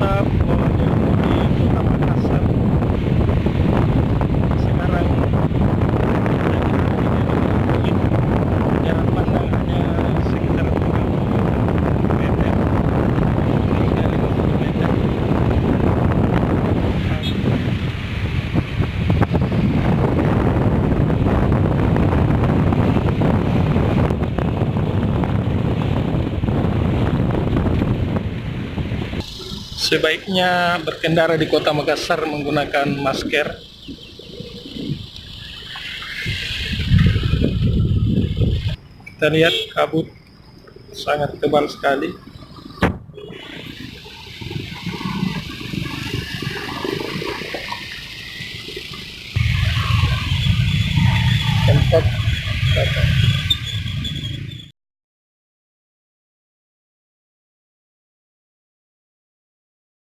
asap menyelimuti kota Makassar. Sekarang jarak pandang hanya sekitar 30 meter hingga 50 meter. Sebaiknya berkendara di kota Makassar menggunakan masker. Kita lihat kabut sangat tebal sekali.